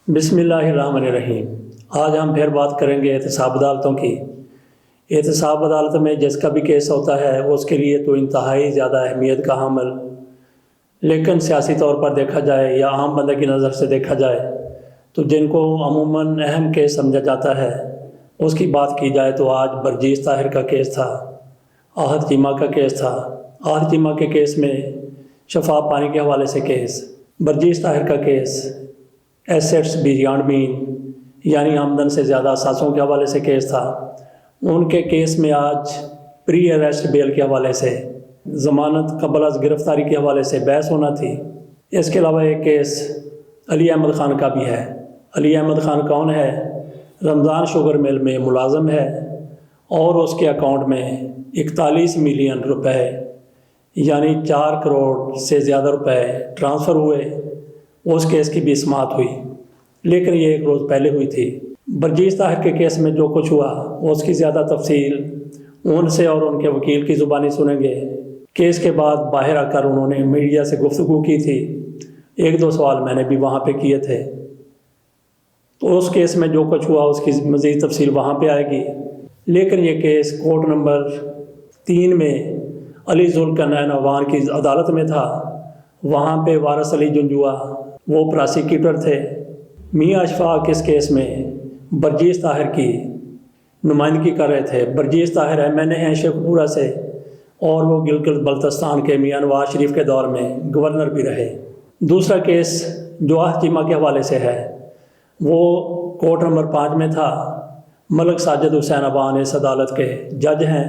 بسم اللہ الرحمن الرحیم۔ آج ہم پھر بات کریں گے احتساب عدالتوں کی۔ احتساب عدالت میں جس کا بھی کیس ہوتا ہے اس کے لیے تو انتہائی زیادہ اہمیت کا حامل، لیکن سیاسی طور پر دیکھا جائے یا عام بندے کی نظر سے دیکھا جائے تو جن کو عموماً اہم کیس سمجھا جاتا ہے اس کی بات کی جائے تو آج برجیس طاہر کا کیس تھا، احد چیمہ کا کیس تھا۔ احد چیمہ کے کیس میں شفاف پانی کے حوالے سے کیس، برجیس طاہر کا کیس ایسیٹس بیانڈ مین یعنی آمدن سے زیادہ اثاثوں کے حوالے سے کیس تھا۔ ان کے کیس میں آج پری اریسٹ بیل کے حوالے سے، ضمانت قبل از گرفتاری کے حوالے سے بحث ہونا تھی۔ اس کے علاوہ ایک کیس علی احمد خان کا بھی ہے۔ علی احمد خان کون ہے؟ رمضان شوگر مل میں ملازم ہے اور اس کے اکاؤنٹ میں 41 ملین روپے یعنی 4 کروڑ سے زیادہ روپے ٹرانسفر ہوئے۔ اس کیس کی بھی سماعت ہوئی، لیکن یہ ایک روز پہلے ہوئی تھی۔ برجیس طاہر کے کیس میں جو کچھ ہوا اس کی زیادہ تفصیل ان سے اور ان کے وکیل کی زبانی سنیں گے۔ کیس کے بعد باہر آ کر انہوں نے میڈیا سے گفتگو کی تھی، 1-2 سوال میں نے بھی وہاں پہ کیے تھے، تو اس کیس میں جو کچھ ہوا اس کی مزید تفصیل وہاں پہ آئے گی۔ لیکن یہ کیس کورٹ نمبر 3 میں علی ذوالقرنین عوان کی عدالت میں تھا۔ وہاں پہ وارث علی جنجوعہ وہ پراسیکیوٹر تھے۔ میاں اشفاق اس کیس میں برجیس طاہر کی نمائندگی کر رہے تھے۔ برجیس طاہر MN ہیں شیخ پورہ سے اور وہ گلگت بلتستان کے میاں نواز شریف کے دور میں گورنر بھی رہے۔ دوسرا کیس جو احد چیمہ کے حوالے سے ہے وہ کورٹ نمبر 5 میں تھا۔ ملک ساجد حسین عوان اس عدالت کے جج ہیں۔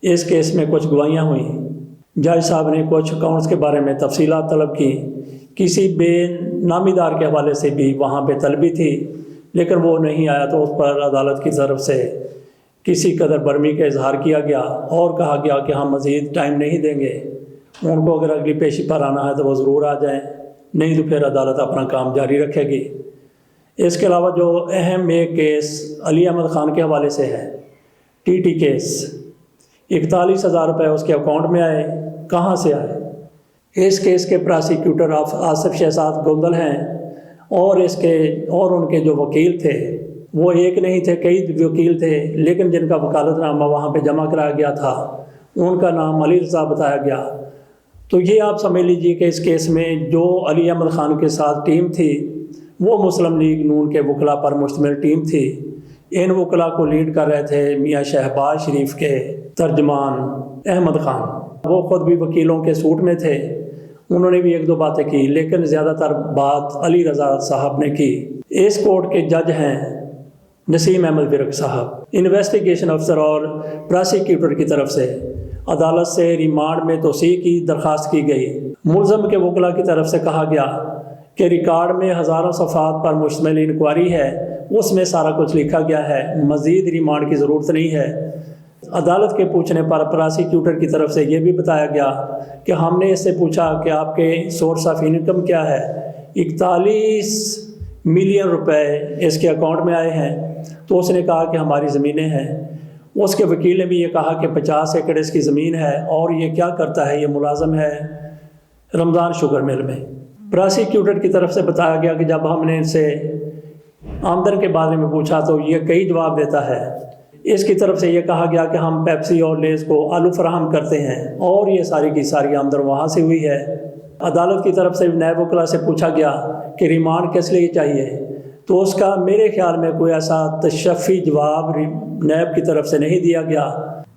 اس کیس میں کچھ گواہیاں ہوئیں، جج صاحب نے کچھ اکاؤنٹس کے بارے میں تفصیلات طلب کی، کسی بے نامی دار کے حوالے سے بھی وہاں پہ طلبی تھی، لیکن وہ نہیں آیا تو اس پر عدالت کی طرف سے کسی قدر برمی کا اظہار کیا گیا اور کہا گیا کہ ہم مزید ٹائم نہیں دیں گے، ان کو اگر اگلی پیشی پر آنا ہے تو وہ ضرور آ جائیں، نہیں تو پھر عدالت اپنا کام جاری رکھے گی۔ اس کے علاوہ جو اہم ایک کیس علی احمد خان کے حوالے سے ہے، TT کیس، 41,000 روپے اس کے اکاؤنٹ میں آئے، کہاں سے آئے؟ اس کیس کے پراسیکیوٹر آصف شہزاد گوندل ہیں اور ان کے جو وکیل تھے وہ ایک نہیں تھے، کئی وکیل تھے، لیکن جن کا وکالت نامہ وہاں پہ جمع کرایا گیا تھا ان کا نام علی رضا بتایا گیا۔ تو یہ آپ سمجھ لیجئے کہ اس کیس میں جو علی احمد خان کے ساتھ ٹیم تھی وہ مسلم لیگ نون کے وکلاء پر مشتمل ٹیم تھی۔ ان وکلاء کو لیڈ کر رہے تھے میاں شہباز شریف کے ترجمان احمد خان۔ وہ خود بھی وکیلوں کے سوٹ میں تھے، انہوں نے بھی 1-2 باتیں کی، لیکن زیادہ تر بات علی رضا صاحب نے کی۔ اس کورٹ کے جج ہیں نسیم احمد ورک صاحب۔ انویسٹیگیشن افسر اور پراسیکیوٹر کی طرف سے عدالت سے ریمانڈ میں توسیع کی درخواست کی گئی۔ ملزم کے وکلاء کی طرف سے کہا گیا کہ ریکارڈ میں ہزاروں صفحات پر مشتمل انکوائری ہے، اس میں سارا کچھ لکھا گیا ہے، مزید ریمانڈ کی ضرورت نہیں ہے۔ عدالت کے پوچھنے پر پراسیکیوٹر کی طرف سے یہ بھی بتایا گیا کہ ہم نے اس سے پوچھا کہ آپ کے سورس آف انکم کیا ہے، 41 ملین روپے اس کے اکاؤنٹ میں آئے ہیں، تو اس نے کہا کہ ہماری زمینیں ہیں۔ اس کے وکیل نے بھی یہ کہا کہ 50 ایکڑ اس کی زمین ہے اور یہ کیا کرتا ہے، یہ ملازم ہے رمضان شوگر مل میں۔ پراسیکیوٹر کی طرف سے بتایا گیا کہ جب ہم نے ان سے آمدن کے بارے میں پوچھا تو یہ کئی جواب دیتا ہے۔ اس کی طرف سے یہ کہا گیا کہ ہم پیپسی اور لیز کو آلو فراہم کرتے ہیں اور یہ ساری کی ساری آمدن وہاں سے ہوئی ہے۔ عدالت کی طرف سے نائب وکلاء سے پوچھا گیا کہ ریمانڈ کس لیے چاہیے، تو اس کا میرے خیال میں کوئی ایسا تشفی جواب نائب کی طرف سے نہیں دیا گیا۔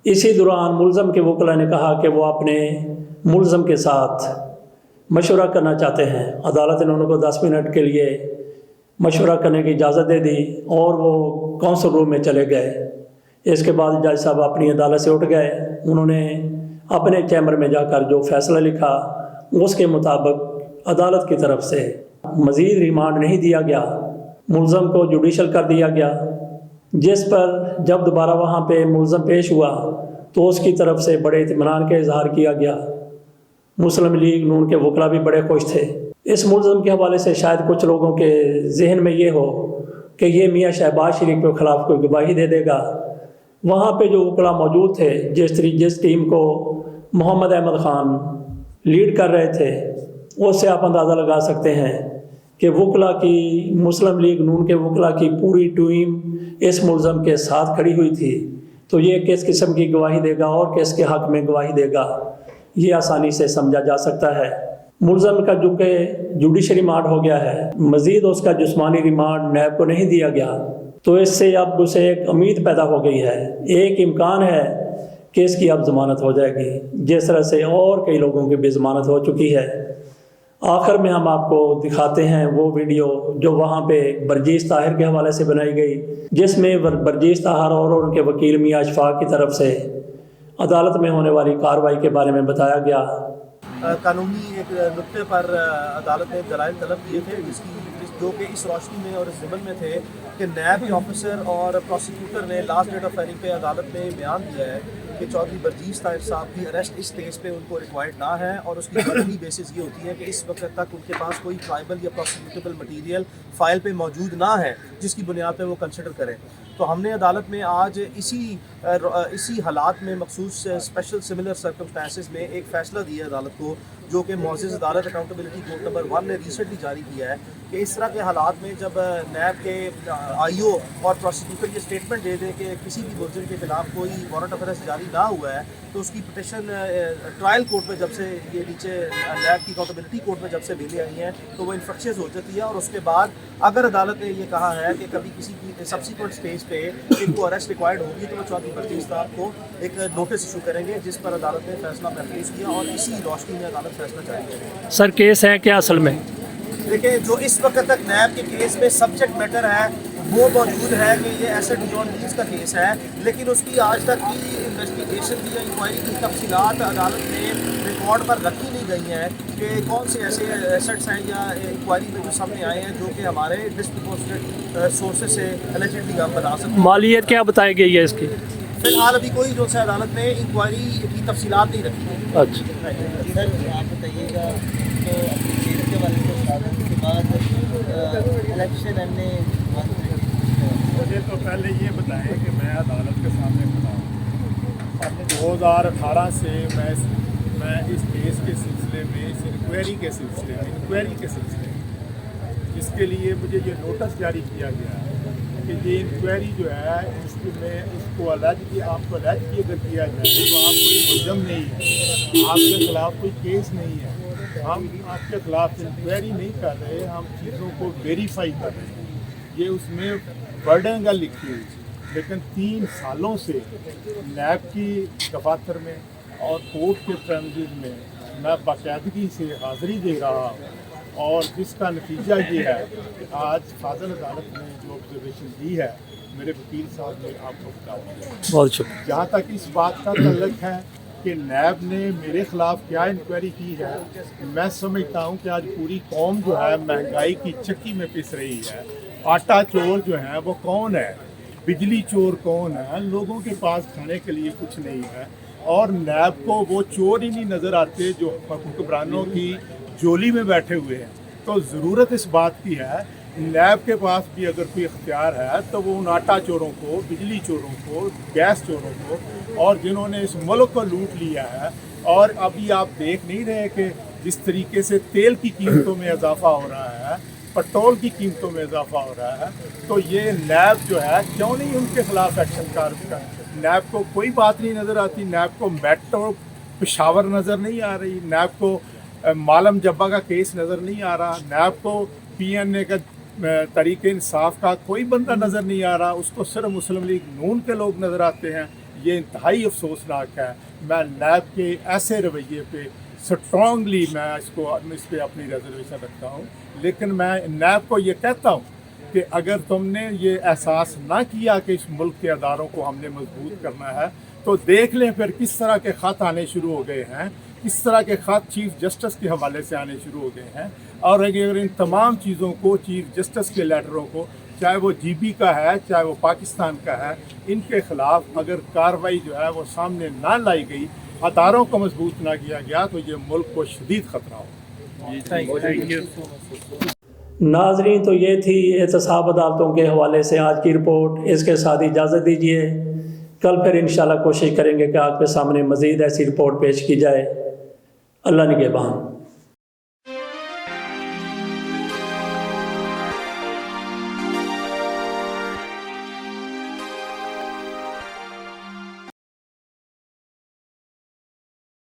اسی دوران ملزم کے وکلاء نے کہا کہ وہ اپنے ملزم کے ساتھ مشورہ کرنا چاہتے ہیں۔ عدالت نے ان کو 10 منٹ کے لیے مشورہ کرنے کی اجازت دے دی اور وہ کونسل روم میں چلے گئے۔ اس کے بعد جج صاحب اپنی عدالت سے اٹھ گئے، انہوں نے اپنے چیمبر میں جا کر جو فیصلہ لکھا اس کے مطابق عدالت کی طرف سے مزید ریمانڈ نہیں دیا گیا، ملزم کو جوڈیشل کر دیا گیا، جس پر جب دوبارہ وہاں پہ ملزم پیش ہوا تو اس کی طرف سے بڑے اطمینان کا اظہار کیا گیا۔ مسلم لیگ نون کے وکلاء بھی بڑے خوش تھے۔ اس ملزم کے حوالے سے شاید کچھ لوگوں کے ذہن میں یہ ہو کہ یہ میاں شہباز شریف کے خلاف کوئی گواہی دے دے گا۔ وہاں پہ جو وکلاء موجود تھے، جس ٹیم کو محمد احمد خان لیڈ کر رہے تھے، اس سے آپ اندازہ لگا سکتے ہیں کہ وکلا کی مسلم لیگ نون کے وکلا کی پوری ٹیم اس ملزم کے ساتھ کھڑی ہوئی تھی، تو یہ کس قسم کی گواہی دے گا اور کس کے حق میں گواہی دے گا، یہ آسانی سے سمجھا جا سکتا ہے۔ ملزم کا جو کہ جوڈیشل ریمانڈ ہو گیا ہے، مزید اس کا جسمانی ریمانڈ نیب کو نہیں دیا گیا، تو اس سے اب اسے ایک امید پیدا ہو گئی ہے، ایک امکان ہے کہ اس کی اب ضمانت ہو جائے گی، جس طرح سے اور کئی لوگوں کی بھی ضمانت ہو چکی ہے۔ آخر میں ہم آپ کو دکھاتے ہیں وہ ویڈیو جو وہاں پہ برجیس طاہر کے حوالے سے بنائی گئی، جس میں برجیس طاہر اور ان کے وکیل میاں اشفاق کی طرف سے عدالت میں ہونے والی کارروائی کے بارے میں بتایا گیا۔ قانونی ایک نقطے پر عدالت نے دلائل طلب کیے تھے، جو کہ اس روشنی میں اور اس ضمن میں تھے کہ نیب کے آفیسر اور پروسیکیوٹر نے لاسٹ ڈیٹ آف ہیئرنگ پہ عدالت میں بیان دیا ہے کہ چودھری برجیس طاہر صاحب کی اریسٹ اس کیس پہ ان کو ریکوائرڈ نہ ہے، اور اس کی قانونی بیسس یہ ہوتی ہے کہ اس وقت تک ان کے پاس کوئی ٹرائبل یا پروسیکیوٹیبل مٹیریل فائل پہ موجود نہ ہے جس کی بنیاد پہ وہ کنسیڈر کریں۔ تو ہم نے عدالت میں آج اسی حالات میں مخصوص اسپیشل سملر سرکمسٹانسز میں ایک فیصلہ دیا عدالت کو، جو کہ معزز عدالت اکاؤنٹیبلٹی کورٹ نمبر 1 نے ریسنٹلی جاری کیا ہے، کہ اس طرح کے حالات میں جب نیب کے آئی او اور پروسیکیوٹر یہ اسٹیٹمنٹ دے دیں کہ کسی بھی ملزم کے خلاف کوئی وارنٹ آف اریسٹ جاری نہ ہوا ہے، تو اس کی پٹیشن ٹرائل کورٹ میں جب سے یہ نیچے نیب کی اکاؤنٹیبلٹی کورٹ میں جب سے بیلیں آئی ہیں تو وہ انفیکشیس ہو جاتی ہے، اور اس کے بعد اگر عدالت نے یہ کہا ہے کہ کبھی کسی کی سبسیکوینٹ اسٹیج پہ ان کو اریسٹ ریکوائرڈ ہوگی تو وہ چودھری برجیس صاحب کو ایک نوٹس ایشو کریں گے، جس پر عدالت نے فیصلہ محفوظ کیا اور اسی روشنی میں عدالت فیصلہ جاری کرے گی۔ سر کیس ہے کیا اصل میں؟ دیکھیں، جو اس وقت تک نیب کے کیس میں سبجیکٹ میٹر ہے وہ موجود ہے کہ یہ ایسٹ جان ڈیز کا کیس ہے، لیکن اس کی آج تک کی انویسٹیگیشن کی یا انکوائری کی تفصیلات عدالت میں ریکارڈ پر رکھی نہیں گئی ہیں کہ کون سے ایسے ایسٹس ہیں یا انکوائری میں جو سامنے آئے ہیں جو کہ ہمارے ڈسپروپورشنیٹ سورسز سے الیجڈلی ہم بتا سکتے ہیں۔ مالیت کیا بتائی گئی ہے اس کی؟ فی الحال ابھی کوئی جو ہے عدالت نے انکوائری کی تفصیلات نہیں رکھی۔ اچھا سر آپ بتائیے گا، تو اپنی کیس کے والے کو شہادت کے بعد الیکشن ہم نے مجھے تو پہلے یہ بتائیں کہ میں عدالت کے سامنے کھڑا ہوں۔ 2018 سے میں اس کیس کے سلسلے میں، اس انکوائری کے سلسلے میں جس کے لیے مجھے یہ نوٹس جاری کیا گیا ہے کہ یہ انکوائری جو ہے اس میں اس کو آپ کو الیج کی اگر کیا جائے تو آپ کوئی ملزم نہیں ہے، آپ کے خلاف کوئی کیس نہیں ہے، ہم آپ کے خلاف انکوائری نہیں کر رہے، ہم چیزوں کو ویریفائی کر رہے ہیں۔ یہ اس میں برڈن کا لکھی ہوئی، لیکن 3 سالوں سے نیب کی دفاتر میں اور کورٹ کے پریمزز میں میں باقاعدگی سے حاضری دے رہا ہوں، اور جس کا نتیجہ یہ ہے کہ آج فاضل عدالت نے جو آبزرویشن دی ہے میرے وکیل صاحب نے آپ کو بتایا۔ بہت شکریہ۔ جہاں تک اس بات کا تعلق ہے کہ نیب نے میرے خلاف کیا انکوائری کی ہے، میں سمجھتا ہوں کہ آج پوری قوم جو ہے مہنگائی کی چکی میں پس رہی ہے۔ آٹا چور جو ہیں وہ کون ہے، بجلی چور کون ہے، لوگوں کے پاس کھانے کے لیے کچھ نہیں ہے، اور نیب کو وہ چور ہی نہیں نظر آتے جو حکمرانوں کی جولی میں بیٹھے ہوئے ہیں۔ تو ضرورت اس بات کی ہے، نیب کے پاس بھی اگر کوئی اختیار ہے تو وہ ان آٹا چوروں کو، بجلی چوروں کو، گیس چوروں کو، اور جنہوں نے اس ملک کو لوٹ لیا ہے، اور ابھی آپ دیکھ نہیں رہے کہ جس طریقے سے تیل کی قیمتوں میں اضافہ ہو رہا ہے، پٹرول کی قیمتوں میں اضافہ ہو رہا ہے، تو یہ نیب جو ہے کیوں نہیں ان کے خلاف ایکشن کار؟ نیب کو کوئی بات نہیں نظر آتی، نیب کو میٹرو پشاور نظر نہیں آ رہی، نیب کو مالم جبا کا کیس نظر نہیں آ رہا، نیب کو PNA کا طریق انصاف کا کوئی بندہ نظر نہیں آ رہا، اس کو صرف مسلم لیگ نون کے لوگ نظر آتے ہیں۔ یہ انتہائی افسوسناک ہے۔ میں نیب کے ایسے رویے پہ سٹرانگلی میں اس پہ اپنی ریزرویشن رکھتا ہوں، لیکن میں نیب کو یہ کہتا ہوں کہ اگر تم نے یہ احساس نہ کیا کہ اس ملک کے اداروں کو ہم نے مضبوط کرنا ہے تو دیکھ لیں پھر کس طرح کے خط آنے شروع ہو گئے ہیں، کس طرح کے خط چیف جسٹس کے حوالے سے آنے شروع ہو گئے ہیں، اور اگر ان تمام چیزوں کو چیف جسٹس کے لیٹروں کو، چاہے وہ GB کا ہے چاہے وہ پاکستان کا ہے، ان کے خلاف اگر کارروائی جو ہے وہ سامنے نہ لائی گئی، اداروں کو مضبوط نہ کیا گیا تو یہ ملک کو شدید خطرہ ہو۔ ناظرین، تو یہ تھی احتساب عدالتوں کے حوالے سے آج کی رپورٹ۔ اس کے ساتھ اجازت دیجیے، کل پھر انشاءاللہ کوشش کریں گے کہ آپ کے سامنے مزید ایسی رپورٹ پیش کی جائے۔ اللہ نگہبان۔